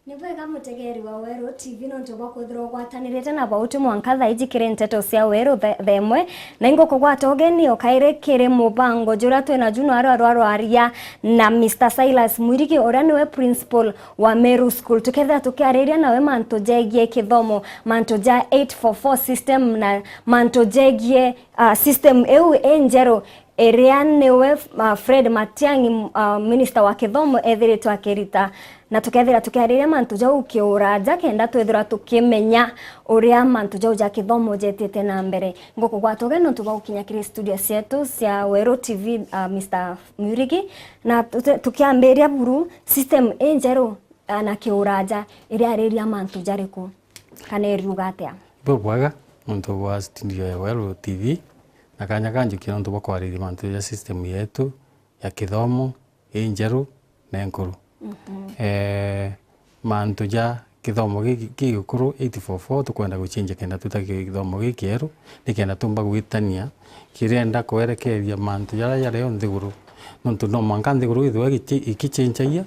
Nibwega mutegeri wa Weru TV no ntoba kuthirwo gwatanirite na bauti mwanka ijikire nteto cia Weru themwe na ingo kugwata ugeni okaire kire mubango jura twena Juno arwaria na Mr Silas Mwirigi ora niwe principal wa Meru School tukethera tukiariria nawe manto jegie kithomo manto ja 844 system na manto jegie system eu enjero Eriane Fred Matiang'i minister wa kithomo ethiritwo akirita na tukethira tukiariria mantu jau kiuraja kenda twethira tukimenya uria mantu jau ja kithomo jetete na mbere ngoko gwatoge no tuba ukinya kiri studio cietu cia Weru TV Mr Mwirigi na tukiambiria buru system enjero na kiuraja iria ariria mantu jariku kana eriuga atia bwaga muntu wa studio ya Weru TV na kanya kanju kino ntuba kwariria mantu ya system yetu ya kithomo enjero na enkuru mantu ja kithomo gikuru 844 tukwenda guchinja kenda tutake kithomo gikieru nikenda tumba gwitania kirenda kwerekeria mantu yara yo nthiguru nontu no manka nthiguru ithwe ikichinjaia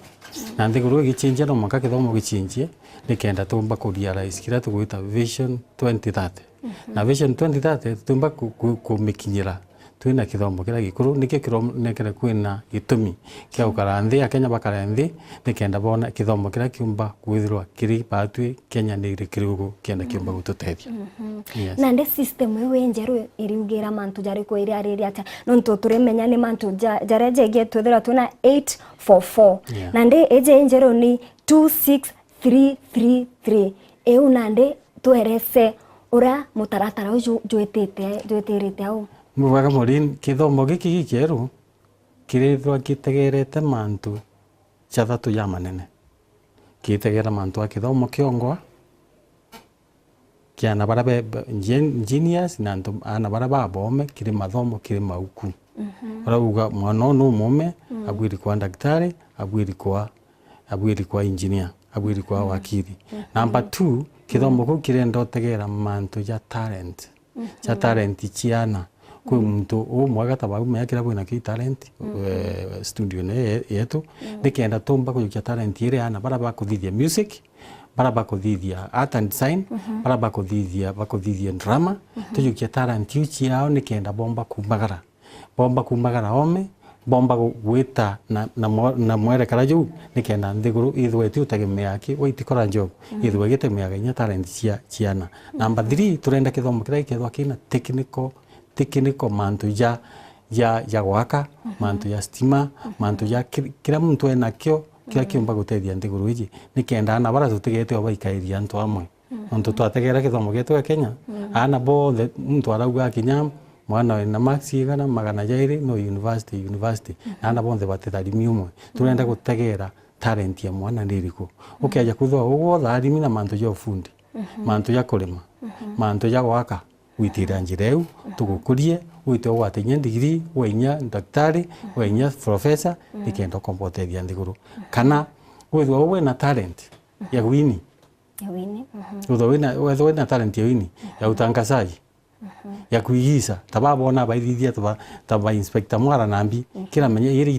na nthiguru igichinjia no manka kithomo gichinjie nikenda tumba kurealize kira tugwita vision 2030 na vision 2030 tumba kumikinyira twina kithomo kira gikuru nikio kironekera kwina gitumi kia ukara nthi Kenya bakara nthi nikenda bona kithomo kira kiumba kwithirwa kiri patwi Kenya ni kiriugo kienda kiumba gututethia na ndi system iwe enjeru iriugira mantu jari ko iri ariria ata nontu turemenya ni mantu jare jege twithira tuna 844 na ndi eje enjeru ni 26333 eu nande tuerese ura mutaratara uju jweterete au mwaga morin kithomo giki gikieru kirithwa kitegerete mantu chathatu ya manene kitegera mantu akithomo kiongwa kiana barabe engineers na antu ana baraba bome kiri mathomo kiri mauku urauga mwana no mume abwiri kwa daktari abwiri kwa engineer abwiri kwa wakili number 2 kithomo ku kirenda tegera mantu ya talent cha talent chiana kwa mtu mwaga tabagu mekira kwina ki talent studio ne yetu nikenda tumba kujukia talent ire ana baraba kuthithia music baraba kuthithia art and design baraba kuthithia drama tujukia talent yuchi yao nikenda bomba kumagara ome bomba gwita na mwerekera juu nikenda nthiguru ithwe tu tegemea ki witikora job ithwe gitemeaga nya talent ciana number 3 turenda kithomo kira kithwa kina technical mantu ya gwaka mantu ya stima mantu ya kila mtu enakio kila kiumba gutethia nthiguru iji nikenda ana bara tutigete obaikairia antu amwe onto twategera kithomo gitu Kenya ana bo mtu arauga kinyam mwana na maxi gana magana jairi no university ana bonde batethari umwe turenda gutegera talent ya mwana ndiriko ukiaja kuthwa ugo tharimi na mantu ya ufundi mantu ya kulima mantu ya gwaka witira njireu tugukurie wito watenye degree wenya daktari wenya professor nikenda kompotethia nthiguru kana withwa we na talent ya wini withwa na talent ya wini ya utangazaji ya kuigiza tababona baithithia taba inspector mwara nambi kila menye iri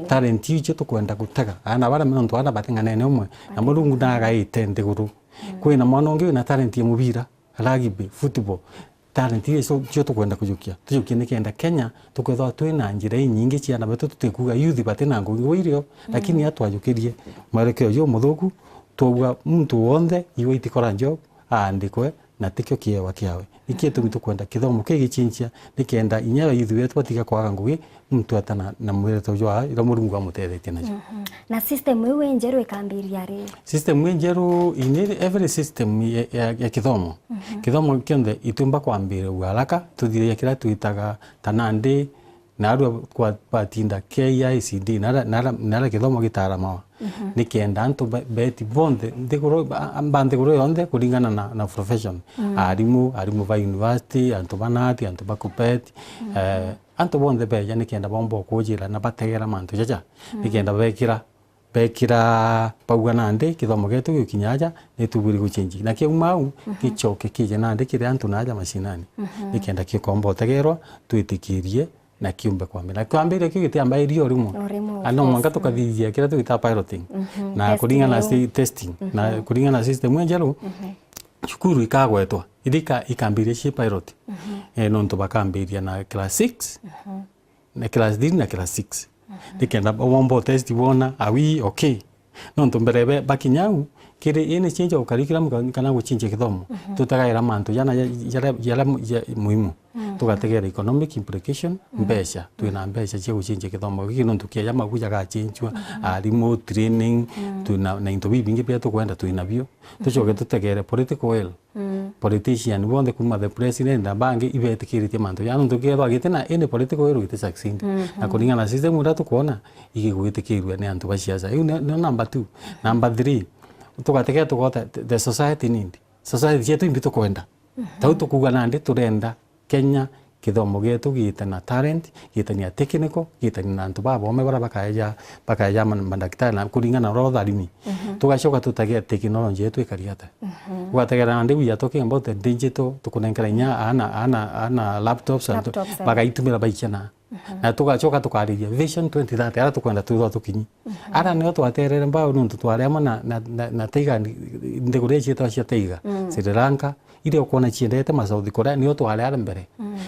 talent yicho tukwenda gutega ana bara muntu ana batingane umwe na mulungu nagaite nthiguru kwina mwana ungi na talent ya mubira rugby football talent iso cyo tukwenda kujukia nikenda Kenya tukwethwa twina njira nyingi ciana betu tutikuga youth batena ngugi wirio lakini atwajukirie marekeo yo muthuku tuwa mtu wonde iwe itikora job andikwe na tikyo kiewa kiawe nikietu tukwenda kithomo kigichinchia nikenda inyawe youth betu batiga kwaga ngugi mtu atana na mwereto jwa ira murungu amutethetie najo na system iwe enjeru ikambiria ri system enjeru in every system ya kithomo kithomo kionde itumba kwambira haraka tuthiria kira tuitaga tanandi na aru kwa patinda KICD na kithomo gitarama nikenda antu beti bonde ndiguro ambandeguro yonde kulingana na profession arimu va university antu banati antu bakupeti antu bonde beja nikenda bombo kujira na bategera mantu jaja nikenda bekira pauga nande kithomo getu gikinyaja nituburi guchinji na kiumau gichoke kije nande kire antu naja mashinani nikenda kikombo tegerwa twitikirie na kiumbe kwambia na kwambia kio gitiamba irio rimwe ano mwanga tukathithia kira twita piloting na kuringana na testing na kuringana na system njeru cukuru ikagwetwa idika ikambiria ci pilot no nto bakambiria na class 6 na class 3 na class 6 dikenda bombo test wona awi okay no nto mberebe bakinyau kire ene change o curriculum kana guchinje kithomo tutagaira mantu yala muhimu tugategera economic implication mbesha twina mbesha cia guchinje kithomo giki no tukia maguja ga chinjwa remote training twina na into bibingi pia tukwenda twina bio tucoke tutegere political will politician bonde kuma the president na bangi ibetikiritie mantu ya no tukethwa gitena ene political will gite succeed na kuringana na system ura tukuona igigwitikirwe ni antu ba siasa iu no number 2 number 3 tugategea tugota the society need society yetu imbito kwenda tau tukuga nandi turenda Kenya kithomo gitu gitana talent gitania technical gitania antu babome bara bakaja mandakitari na kuringana na tharimi tugacoka tutagea technology yetu ikariata ugategera nandi we are talking about the digital tukunengera nya ana laptops bagaitumira baichana na tugacoka tukariria vision 2030 ara tukwenda tutho tukinyi ara nio twaterere mbao nuntu twarema na teiga ndegure chito cia teiga Sri Lanka ile ukona chiendete ma South Korea nio twale mbere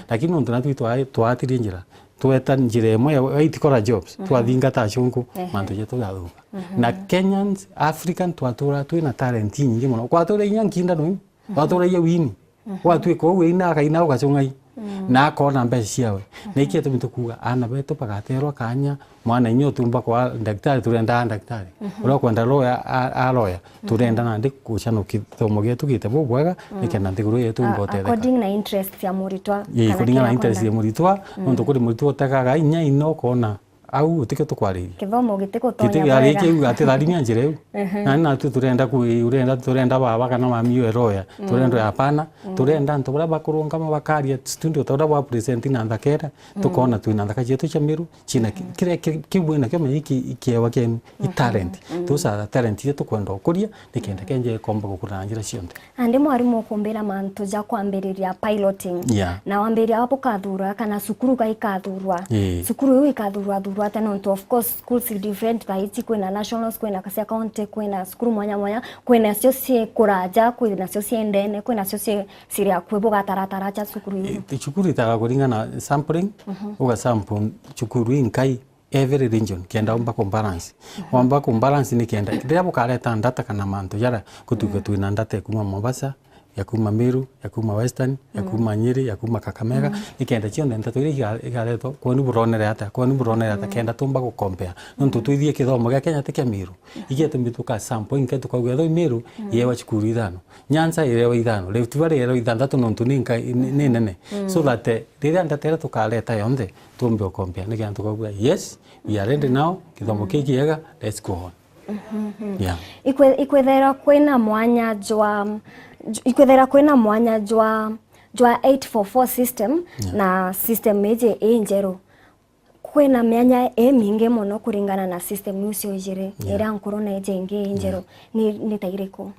lakini nuntu natwi twatirie njira tweta njira emwe itikora jobs twathinga ta chungu mantu yetu gathuka na Kenyans African twatura twina talent nyingi muno kwatura inyankinda no twatura ye wini watwi ko we ina kaina ugacungai na kona mbeca ciawe na ikia tumitukuga ana beto pagaterwa kanya mwana inyo tumba kwa daktari turenda daktari ura kwenda lawyer turenda nandi kuchano kithomo gitu gitebo bwega nikena ndiguru yetu mbotetheka according na interest ya muritwa kana according na interest ya muritwa nonto kuri muritwa takaga inya ino kona au utike tukwari kithomo gitiko tonya wega gitike kiu atidarimia njireu na tu turenda baba kana mami eroya turenda hapana turenda nto bara bakurunga mabakaria studio tora wa present na ndakera tukona tu na ndakaje tu chamiru china kire kibwena kama hiki ikiewa kenu talent tusa talent yetu kwenda kuria nikenda kenje komba kukurangira cionte andi mwarimu kumbira mantu ja kwambiriria piloting na wambiria hapo kathura kana sukuru kaikathurwa sukuru yu ikathurwa and of course schools different taiti kwina national kwina kasia county kwina skuru mwanya kwina cio cie kuraja kwina cio cie ndene kwina cio cie siria kwebo gataratara cha sukuru yu chukuru itaga kuringana sampling uga sample chukuru inkai every region kenda umba balance wamba balance ni kenda ndia bukareta data kana manto yara kutuka twina data kuma Mombasa yakuma Meru yakuma Western yakuma Nyeri yakuma Kakamega ikenda chionde ntatu igareto kwani buronere ata kenda tumba ku compare nontu twithie kithomo gya Kenya tekia Meru igete mbituka sample inke tukauga tho Meru yewa chukuru ithano Nyanza yewa ithano Rift Valley yewa ithandatu nontu ni nene so that rira ndatera tukareta yonde tumbe compare ni kenda tukauga yes we are ready now kithomo kiki yega let's go on ikwethera kwina mwanya jwa 844 system na system meje enjero kwina myanya mingi muno kuringana na system ucio ijire ira nkuru na ejenge enjero ni tairiko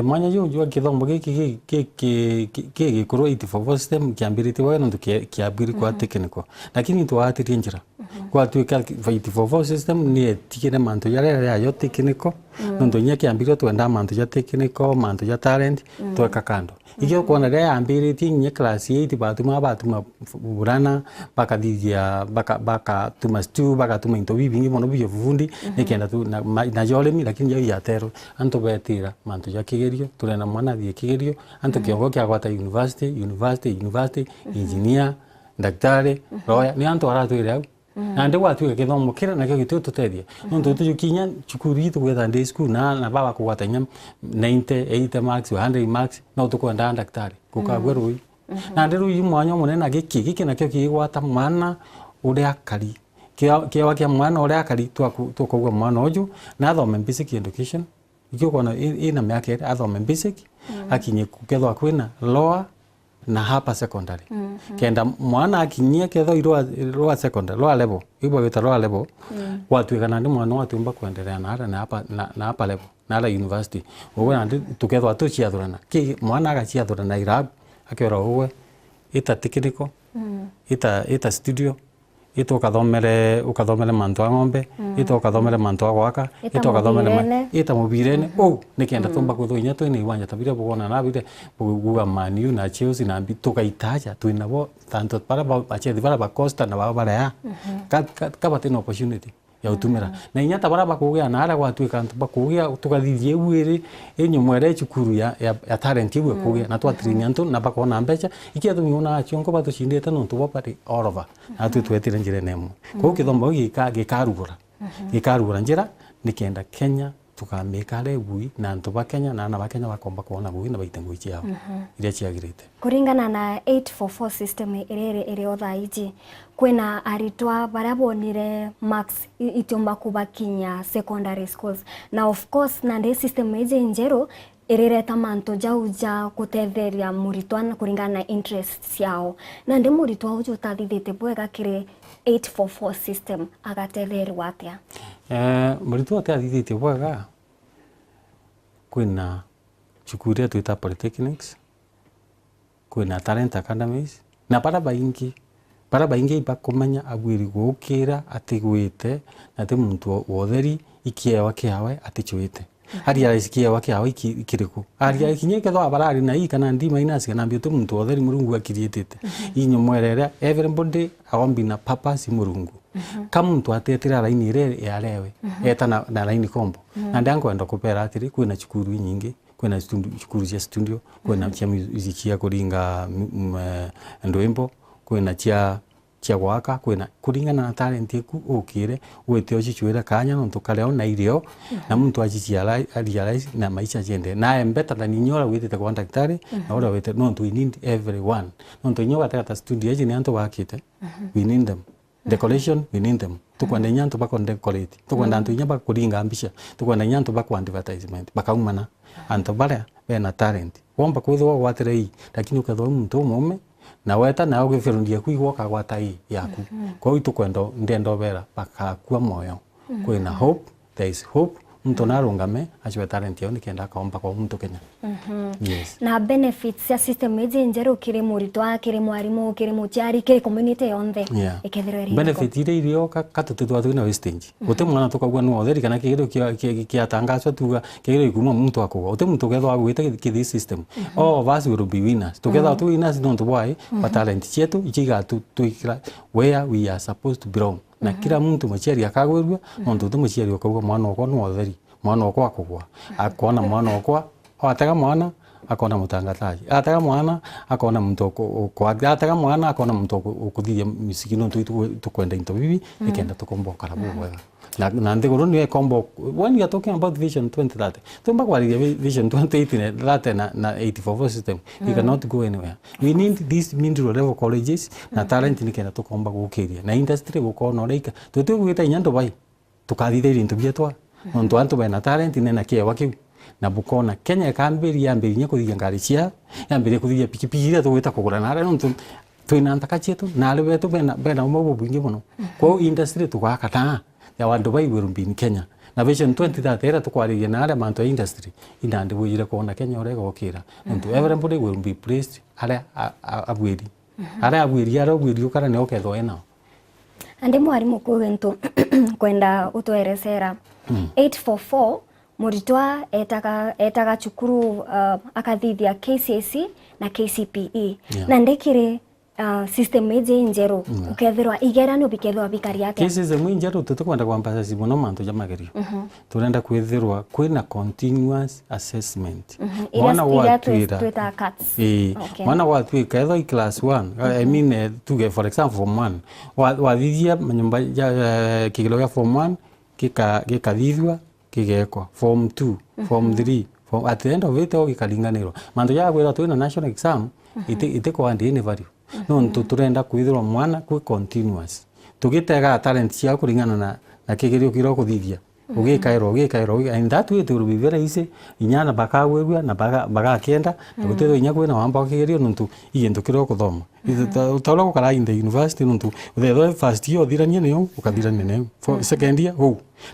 mwanya jwa kithomo giki gikuru 844 system kiambirite wa ndu kiabiri kwa technical lakini twatirie njira kwa tuika 844 system ni tikine manto ya yo technical ndu nya kiambiro twenda manto ya technical manto ya talent tweka kando igyo kuona ria ambirite nya class 8 batuma burana bakadithia baka tuma stu baka tuma into bibingi mono byo vundi nikenda tu na jolemi lakini yo yatero anto betira manto ya kigerio turena mwana thie kigerio anto kiongo kya gwata university engineer daktari lawyer ni anto aratwire au na ndi watuika kithomo kira na kio gitu tutethia nontu tujukinya chukuru itu gwetha day school na baba kugwata nya 80 marks 100 marks no tukwenda daktari kukagwe rui na ndi rui mwanya munene giki na kio kigwata mwana uria kari kiwa kia mwana uria kari tukugwa mwana oju na thome basic education ikio kona ina miaka iri athome basic akinye kukethwa kwina lower na hapa secondary kenda mwana akinyia ketho irwa secondary lower level ibo wita lower level watu kana ndi mwana watumba kuendelea na hapa level na la university uwe ndi tukethwa tuchiathurana ki mwana agachiathurana irab akiora uwe ita technical ita studio ito ukathomere mantu a ng'ombe ito ukathomere mantu a gwaka ito ukathomere ita mubirene nikenda tumba kuthuinya twina iwanja tabire bugona na bire buguga Man U na Chelsea na mbi tukaitaja twinabo tanto para bachethi bara bacosta na baba bara kabatino opportunity ya utumira na inyata bara bakugia na ara gwatuika antu bakugia tukathithie gwiri enyo mwere chukuru ya talent iwe kugia na twa train antu na bakona mbecha ikia tumiona achiongo batushindite no tubapari all over na twetire njire nemu ko kithombo gikarugura njira nikenda Kenya tukamekare bui na antu ba Kenya na ba Kenya bakomba kuona bui na baite ngui ciao iria ciagirite kuringana na 844 system iri othaiji kwina aritwa barabonire max itumba kubakinya secondary schools na of course na ndi system ije njero irireta manto jauja kutetheria muritwa kuringana na interests yao na ndi muritwa ujo tathithite bwega kire 844 system agatetherwa atia muritwa atathithite bwega kwina chukuru twita polytechnics kwina talent academies na para baingi bakumenya agwiri gukira atigwite na te muntu wotheri ikiewa kiawe atichuite ari ya isikia wake hawa ikiriku ari ya ikinyeke tho abarari na ikana ndima inasi na mbio te muntu wotheri murungu akirietete inyo mwerera everybody awambi na purpose murungu kama muntu atetira laini ire yarewe eta na laini kombo na ndango enda kupera atiri kwina chukuru nyingi kwina chukuru cia studio kwina cia muziki ya kuringa ndwimbo kwina cia gwaka kwina kuringana na talent yaku ukire wete uchichwira kanya no tukaleo na irio na muntu achichiala realize na maisha jende na embeta than inyora wete kwa daktari na ora wete no we need everyone no to inyora ta studio eje ni anto wakite we need them decoration we need them tukwenda nyanto bako decorate tukwenda anto inyaba kuringa ambisha tukwenda nyanto bako advertisement bakaumana anto bara bena talent womba kwithwa gwatirei lakini ukatho muntu mume na weta na ugifirundia kuigwa kagwata hii yaku kwa hiyo tukwenda ndendo bera bakakua moyo kwina hope there is hope mtu narungame achwe talent yao nikenda kaomba kwa mtu Kenya yes na benefits ya system ije njero kire muritwa kire mwarimu kire muchari kire community yonde ikethero eri benefit ile ilio katutwa twina wastage uti mwana tukagwa no otheri kana kigiro kia tangazo tuga kigiro ikuma mtu akugwa uti mtu gethwa gwita kithi system basi will be winners together tu winners don't why but talent chetu ikiga tuikira where we are supposed to belong na kila mtu macheri akagwerwa muntu tumucheri akagwa mwana okwa no otheri mwana okwa akugwa akona mwana okwa atega mwana akona mutangazaji atega mwana akona mtu kwa atega mwana akona mtu ukuthia misiki no tukwenda into bibi ikenda tukomboka rabwega na ndigoro ni combo when you are talking about vision 2030 tumba kwa vision 2030 na 844 system you cannot go anywhere we need these middle level colleges na talent ni kenda tukomba gukiria na industry gukona reika tutugwita nyanto bai tukathithiri into bietwa onto anto bena talent nena kiewa kiu na bukona Kenya kambiria nya kuthia ngari cia yambiria kuthia pikipiki ira tugwita kugura na ara nonto twina ntaka chetu na ari wetu bena umo bwingi muno kwa industry tugakata ya wandu bai wirumbi Kenya na vision 2030 era tukwariria na ara manto industry indande buyire kuona Kenya urega okira nonto everybody will be placed ara abwiri ara abwiri ukara ne oketho ena ande mwarimu kwento kwenda utoeresera 844 muritwa etaga chukuru akathithia KCSE na KCPE na ndekire system ije njero ukethirwa igerano bikethwa bikari yake KCSE mwinjero tutukwenda kwamba sibono manto jamagerio turenda kwithirwa kwina continuous assessment mwana wa twita cuts mwana wa twika etho class 1 I mean to for example form 1 wa thithia nyumba ya kigilo ya form 1 kikathithwa kigekwa form 2 form 3 at the end of it gikalinganirwa manto ya gwira twina national exam ite kwa ndi ni value no turenda kwithirwa mwana kwi continuous tugitega talent cia kuringana na kigerio kiro kuthithia ugikairo and that way to be very easy inyana bakagwerwa na bagakenda na gutero inya kwina wamba kigerio nuntu igento kiro kuthoma utaula gukara in the university nuntu uthetho first year uthiranie niyo ukathirania niyo for second year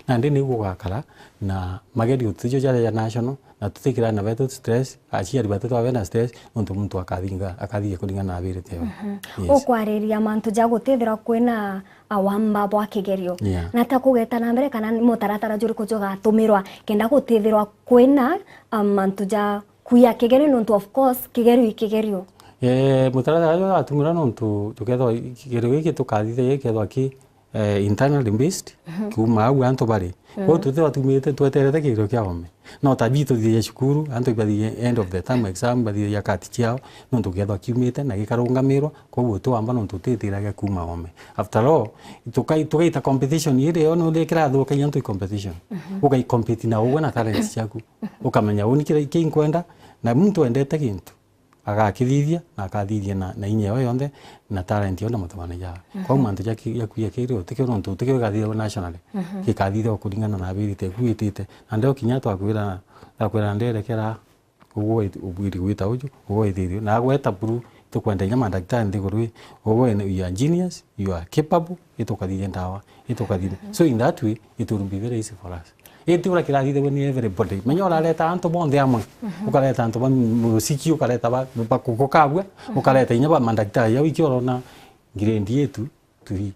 na ndi ni gugakara na magedi utijo jare ya national na tutikira na veto stress aciari batu twabe na stress nuntu muntu akathie kuringana na ability yo ukwariria mantu ja gutithira kwina awamba bwa kigerio na ta kugeta na mbere kana mutaratara juri kujoga tumirwa kenda gutithirwa kwina mantu ja kuya kigerio nuntu of course kigerio mutaratara jo atumira nuntu tukethwa kigerio giki tukathithia kethwa ki internally based kuma au anto bari ko tuthe watumite tweterete kigerio kia home no tabitu thie cukuru anto ibathie end of the term exam bathie ya kati ciao nuntu kethwa kiumite na gikarungamirwa koguo tuamba nuntu titiraga kuma home after all tukaita competition ire yo no lekira thuka yanto competition ukai compete na uwe na talent ciaku ukamenya unikira kinkwenda na muntu endete kintu agakithithia na akathithia na inya yo yonde na talent yo na matumana ya kwa mantu ya kuya kiro tikio nontu tikio gathithia national kikathithia kuringana na ability kuitite na ndio kinya twakwira ndere kera ugo ubwiri gwita uju ugo ithithio na gweta buru tukwenda nya madaktari ndigurwi ugo you are genius you are capable itukathithia ndawa itukathithia so in that way it will be very easy for us ura kirathithia ni everybody menya uraleta antu bonthe amwe ukaleta antu ba musiki ukaleta ba kukabwa ukaleta inya ba madaktari ya wiki orona grade yetu tuhi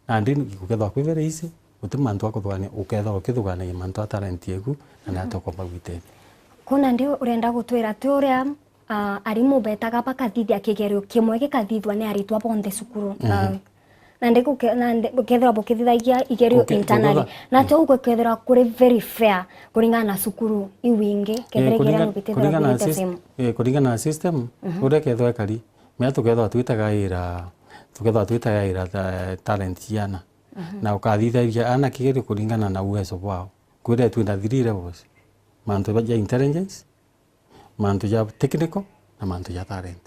andi kukethwa kwi very easy utimantu akuthwania ukethwa ukithugana mantu atalent yeku na atokomba gwite kuna ndio urenda gutwira ti uria arimu betaga bakathithia kigerio kimwe gikathithwa ni aritwa bonthe cukuru na ndikethira bukithithagia igerio internally na to ukethira kuri very fair kuringana na cukuru iwingi kethira kuringana na system ure kethwa kari me tukethwa twitaga ira talent yana na ukathithagia ana kigerio kuringana na uwezo wao kwire twina 3 levels mantu ya intelligence mantu ya technical na mantu ya talent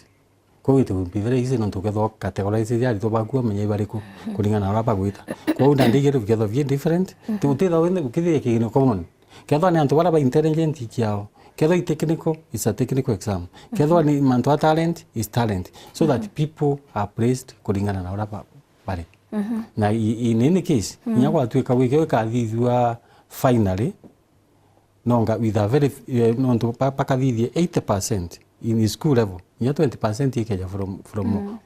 ko itu bivere izi no tukethwa categorize ya rito bakua menya ibariku kuringana na rapa gwita ko ndandigire kethwa very different tutitha wende ukithie kigino common kethwa ni antu bara intelligent kiao kethwa technical is a technical exam kethwa ni mantu talent is talent so that people are praised kuringana na rapa bare na in any case nyakwa tuika wike kathithwa finally nonga with a very nonto pakathithie 80% in school level nya 20% ikeja from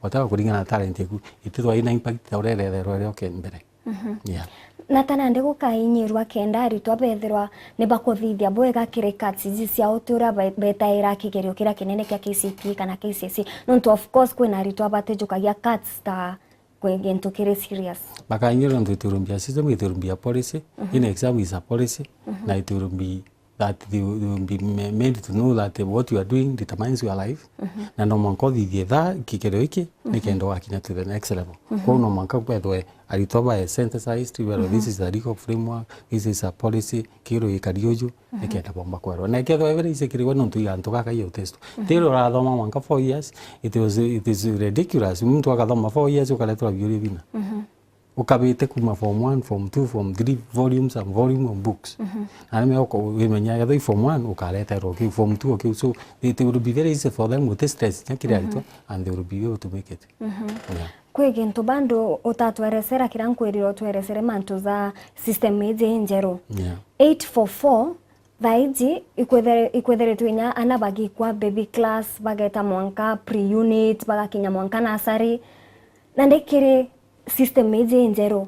whatever kuringana na talent yeku itithwa ina impact taurerero rero kembere na tana ndego kainyirwa kenda aritwa bethirwa ni bakuthithia bwega kirikati cia utura betaira kigerio kira kinene kia KCPE kana KCSE nonto of course kwina aritwa batejukagia cuts ta kwegento kire serious bakainyirwa ndo turumbia system iturumbia policy in exam is a policy na iturumbi that they will be made to know that what you are doing determines your life na no manko thithie tha kigerio iki nikendo wakinya to the next level ko no manko kwethwe aritoba synthesized where this is a legal framework this is a policy kiro ikarioju nikenda bomba kwero na ketho every sekiriwa no tuiga ntukaka iyo test tero rathoma manka 4 years it is ridiculous mtu akathoma 4 years ukaletwa biuri bina ukabite kuma form 1 form 2 form 3 volumes and volume of books and me oko wimenya ya form 1 ukaleta roki form 2 okay so it will be very easy for them with stress nyakirarito and they will be able to make it kwegento bando utatweresera kirankwiriro tweresere mantu za system ije njero 844 thaiji ikwethere twinya ana bagi kwa baby class bageta mwanka pre unit bagakinya mwanka nursery na ndekire system ije njero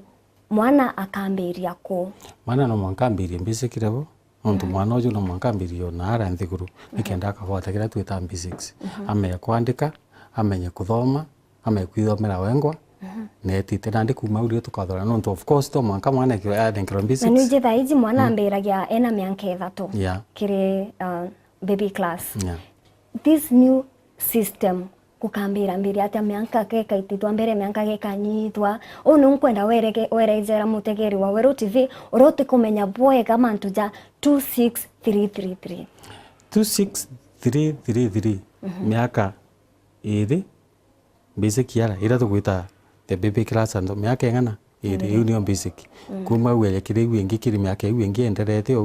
mwana akambiria ko mwana no mwankambiria basic level onto mwana ojo no mwankambiria na ara nthiguru nikenda akahota kira twita basics amenya kwandika amenya kuthoma amenya kwithomera wengwa netite nandi kuma uri tukathora no of course to mwanka mwana kiro adenkiro basics na nije thaiji mwana ambiragia ena mianka 3 kire baby class this new system kukambira mbiri ati mianka keka ititwa mbere mianka keka nyitwa onu nkwenda werejera mutegeri wa Wero TV urote kumenya bwega mantu ja 26333 miaka iri basic yara ira tukwita the baby class and miaka ngana iri union basic kuma wele kiri wingi kiri miaka wingi enderete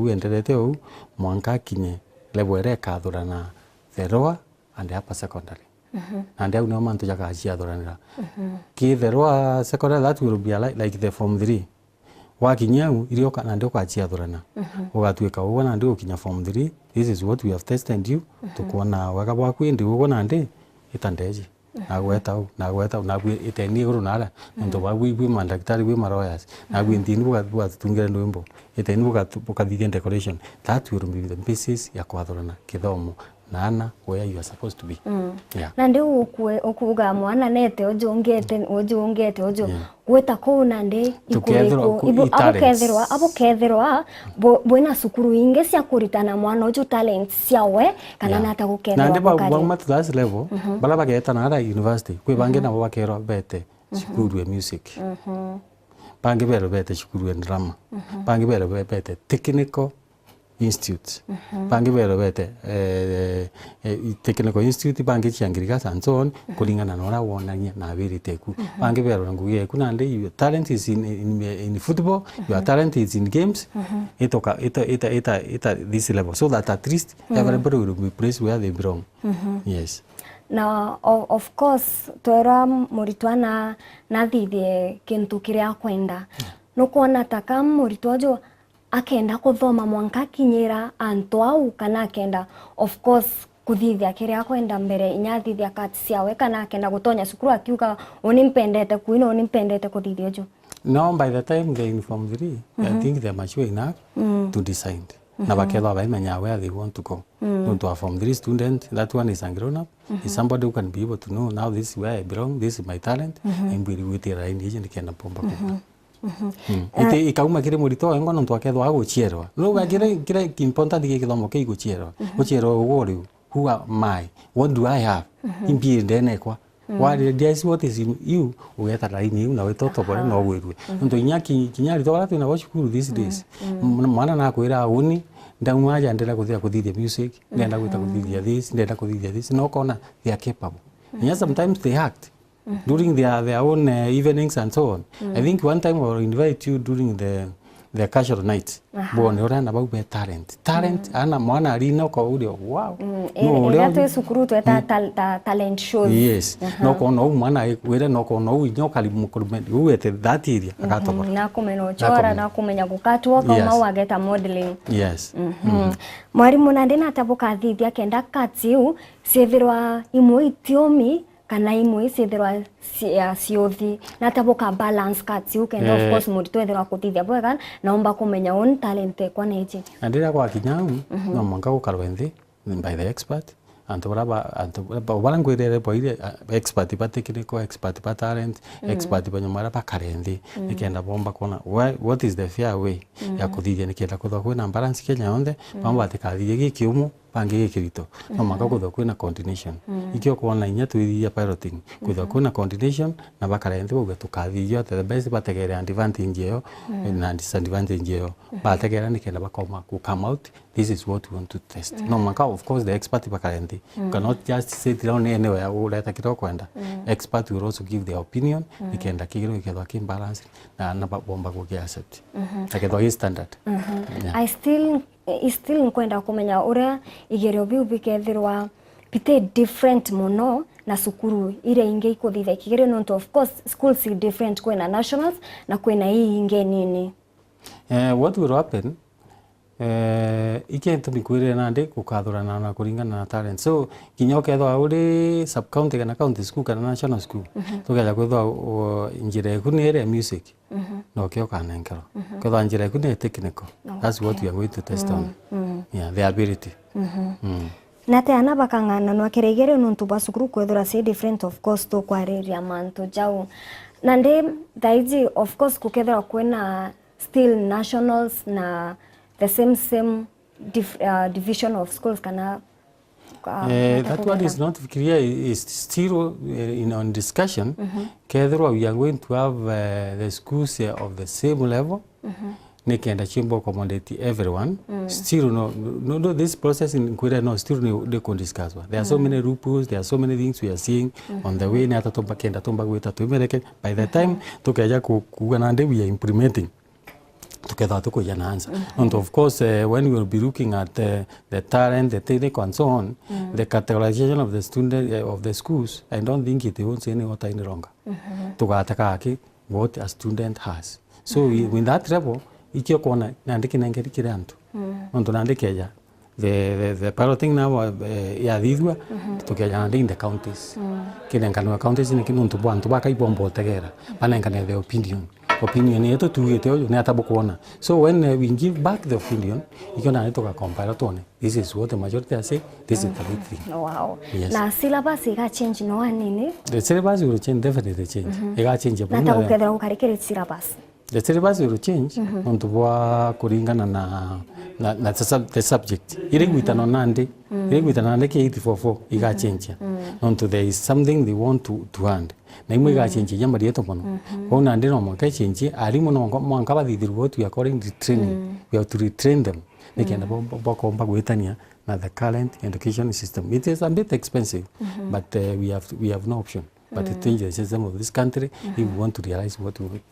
o mwanka kinye level ere kathura na the lower and upper secondary and au no mantu jakachia thoranira kitherwa secondary that will be like the form 3 wakinyau irio kana ndio kwachia thorana ugatwika ugo na ndio kinya form 3 this is what we have tested you tukuona wega bwaku ndi ugo na ndi itandeji nagweta na iteni guru nara ndo bagwi mandaktari gwi maroyas na gwi ndini buga tungire ndwimbo iteni buga thithia decoration that will be the basis ya kwathorana kithomo nana where you are supposed to be. Yeah. Na ndio ukuga mwana nete ojongete ojo gweta ko nande ikureko abo ketherwa bwena sukuru inge cia kuritana mwana ojo talent ciawe kana nata guketherwa nande ba mat class level bala bageta na university kwe bange nabo bakero bete sukuru ya music bange bero bete sukuru ya drama bange bero bete technical institute bangi bero bete technical institute bangi chiangirika sanson kulingana na ora wonanya na biriteku bangi bero nguye kuna nde your talent is in football your talent is in games ita this level so that at least everybody will be placed where they belong. Yes. Now of course twera muritwana na thithie kintu kiria kwenda no kuona taka muritwajo akenda kuthoma mwanka kinyira antwau kana akenda of course kuthithia kiria kwenda mbere inyathithia kati ciawe kana akenda gutonya cukuru akiuga unimpendete kuina unimpendete kuthithia jo. No, by the time they inform 3 I think they are mature enough to decide na bakelo abaimanya where they want to go. To a form 3 student, that one is a grown up, is somebody who can be able to know now this is where I belong, this is my talent, and we will tira in agent kenda pomba kumba. Ite ikauma kire murito engo no twakethwa aguchierwa no kire important gikithomo ke iguchierwa guchierwa ugori who am I, what do I have imbi ndene kwa what is in you ugeta laini na wetoto bore no gwirwe ndo inyaki kinyari to baratu na washukuru these days mwana na kwira uni ndamwaja ndera kuthithia music ndenda gwita kuthithia this ndenda kuthithia this no kona they are capable. Yes, sometimes they act during their own evenings and so on. I think one time we will invite you during the casual night. Bone orana about talent ana mwana alino ko udio wow. No ile sukuru tu talent shows. Yes. No kono mwana wera no kono nyoka limukurumeni uwete that area akatoba. Na kumeno chora na kumenya gukatwa kama wageta modeling. Yes. Mwarimu nande natabuka thithia kenda katiu cithirwa imwe itiomi kana imwe cithirwa ciothi natabuka balance kati ukenda of course murito ethirwa kuthithia bwega naomba kumenya own talent kwa neji andira kwa kinyamu no manga gukarwenthi by the expert anto bala ngwirere boire expert patekiriko expert pa talent expert banyamara pakarenthi nikenda bomba kona what is the fair way ya kuthithia nikenda kuthwa kwina balance Kenya yonde bamba atikathithia gikiumu pange gikirito no manga kuthwa kwina coordination ikio kuona inya twithia piloting kuthwa kwina coordination na bakarenthi uga tukathithia the best bategere advantage yo na disadvantage yo bategere nikenda bakoma ku come out this is what we want to test no manga of course the expert bakarenthi cannot just sit down anywhere uleta kito kwenda expert will also give their opinion nikenda kigiro ikethwa kim balance na bomba ku accept akethwa his standard. I still nkwenda kumenya uria igerio biu bikethirwa pite different muno na sukuru ire inge ikuthitha ikigerio no of course schools are different kwena nationals na kwena hii inge nini. What will happen ikento bikwire nande kukathurana na kuringana na talent so kinyo kethwa uri sub county kana county school kana national school tukaja kwethwa njire kunere music no kyo kana ngero kwethwa njire kunere technical that's what we are going to test on the ability. Nate ana bakangana no akeregere no ntuba sukuru kwethura say different of course to kwareria manto jau nande daiji of course kukethwa kwena still nationals na the same division of schools kana that one is not clear, is still on discussion. Kethwa we are going to have the schools of the same level nikenda chimbo accommodate everyone. Still no this process in Kwira no still they can discuss. There are so many loopholes, there are so many things we are seeing on the way na tatomba kenda tomba gwita tumereke by the time tukaja kuganande we are implementing together to kuya na answer. And of course when we will be looking at the talent, the technique and so on, the categorization of the student of the schools, I don't think it won't say any what any wrong. To what a student has. So with that level, ikio kona nandiki nangeri kirantu. Onto nandiki ya the piloting now ya didwa tokeja in the counties. Kinenkana counties ni kinuntu bwantu baka ibombo tegera. Banenkana the opinion yetu tuite oyo ne atabukuona. So when we give back the opinion, ikona netoka compare tone. This is what the majority are saying. This is the big thing. Wow. Yes. Na syllabus iga change no anini? The syllabus will change, definitely change. Iga change. Na takukethera ukarikire syllabus. The syllabus will change onto bwa kuringana na the subject. Irigwitano nande, irigwitano nande ke 844 iga change. Onto there is something they want to hand. Na imwe iga change yamba yeto mono. Kwa nande no mwanka change, alimu no mwanka badhidirwo to according to training. We have to retrain them. Nikenda bokomba gwetania na the current education system. It is a bit expensive, but we have no option. But it changes the system of this country if we want to realize what we want.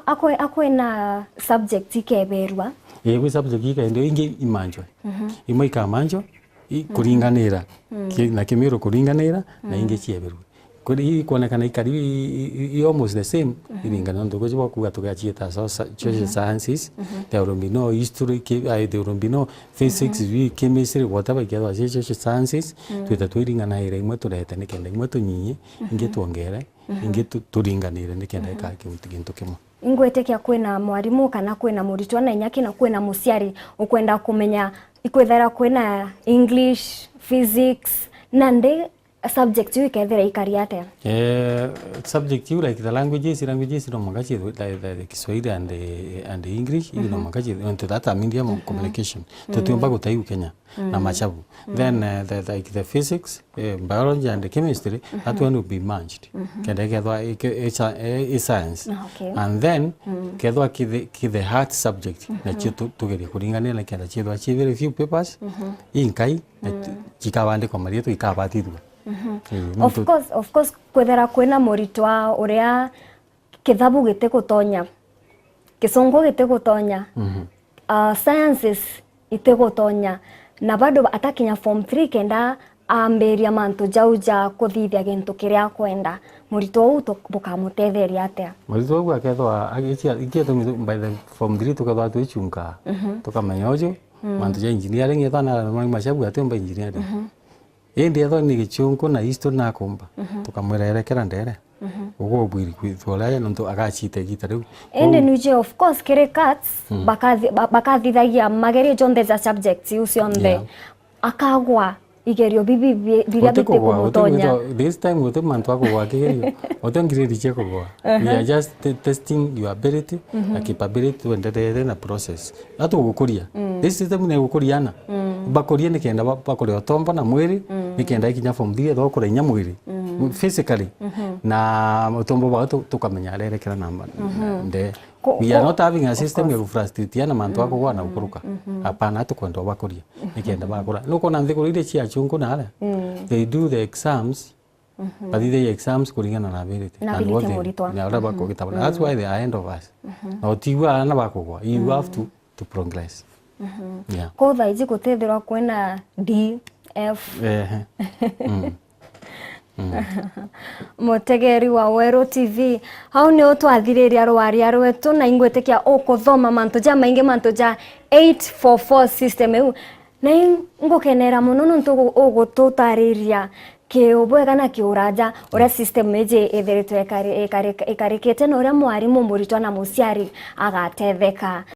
Akwe na subject ikeberwa. We subject ndio ingi imanjwa. Imwe ikamanjwa kuringanira. Na kimiro kuringanira na ingi chieberwa. Kuri kuonekana ikari almost the same iringana ndo gojo kuga tugachieta social sciences. There will be no history, there will be no physics, chemistry, whatever get social sciences. Tuiringana ire imwe turete nikenda imwe tunyinyi ingi tuongere ingi turinganire nikenda ka kintu kimwe. Ingwetekia kwena mwarimu kana kwena muritwa na inyaki na kwena musiari ukwenda kumenya ikwethera kwena English, physics nande subject you ikethera ikariate. Subject you like the languages no magachi the Kiswahili and the English no magachi into that medium of communication. Tutumba gutai Kenya na machabu. Then the physics, biology and the chemistry that one will be merged. Kenda kedwa science. And then kedwa the hard subject na chitu tugeri kuringana na kenda chitu achieve very few papers inkai chikawande kwa marieto ikabatidwa. Of course kwethera kwena muritwa uria kithabu gite gutonya kisongo gite gutonya sciences ite gutonya na bado atakinya form 3 kenda amberia mantu jauja kuthithia gintu kiria kwenda muritwa u bukamutetheria atia muritwa u akethwa ikietho by the form 3 tukethwa tuichunga tukamenyojo mantu ja engineering ethana mashabu atemba engineering indi etho ni gichungu na history na kumba tukamwererekera ndere ugo bwiri kwithola nonto agachite gita riu indi nuje of course kire cuts bakathithagia magerio jonde za subjects usionde akagwa igerio bibi biria bite kumutonya this time wote mantu akugwa kigerio wote ngiredi cheko gwa we are just testing your ability and capability to endelea na process atu gukuria this system ni gukuriana bakoria ni kenda bakore otomba na mwiri ni kenda ikinya form 3 tho kore nya mwiri physically na otombo ba tukamenya rerekera namba nde we are not having a system ya frustrate na mantu akugwa na ukuruka hapana tukwenda bakoria ni kenda bakora nuko na nthiko ire chia chungu na ala they do the exams but the exams kuringana na ability and what they na ora bako kitabana that's why they are end of us na tiwa na bakugwa you have to progress yeah ko thaiji gutethirwa kwena D F Mutegeri wa Wero TV hau ni utwathiriria rwaria rwetu na ingwetekia ukuthoma mantu ja maingi mantu ja 844 system eu na ngukenera muno nontu ugututariria kiubwega na kiuraja uria system eje etheretwe ikarikete na uria mwarimu muritwa na musiari agatetheka.